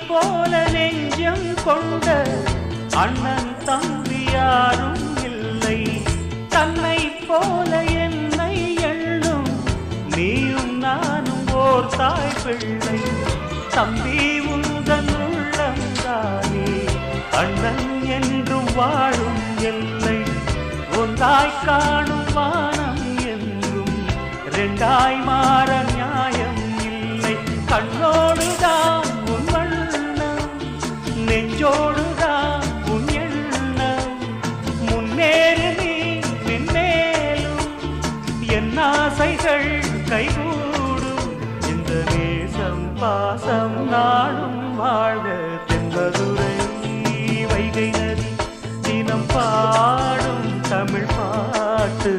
போல நெஞ்சம் கொண்ட அண்ணன் தம்பி யாரும் இல்லை. தன்னை போல என்னை எண்ணும் நீயும் நானும் ஓர் தாய் பிள்ளை. தம்பி உந்தன் உள்ளந்தானே அண்ணன் என்றும் வாழும் எல்லை. ஒன்றாய் காணும் வானம் என்றும் ரெண்டாய் மாற நியாயம் இல்லை. கண்ணோடுதான் உன் வண்ணம், நெஞ்சோடுதான் உன் எண்ணம். முன்னேறு நீ நின்னேலும் என் ஆசைகள் கைகூடும். இந்த நேசம் பாசம் நாடும் வாழ்க. தென்பதுரை வைகை நதி தினம் பாடும் தமிழ் பாட்டு.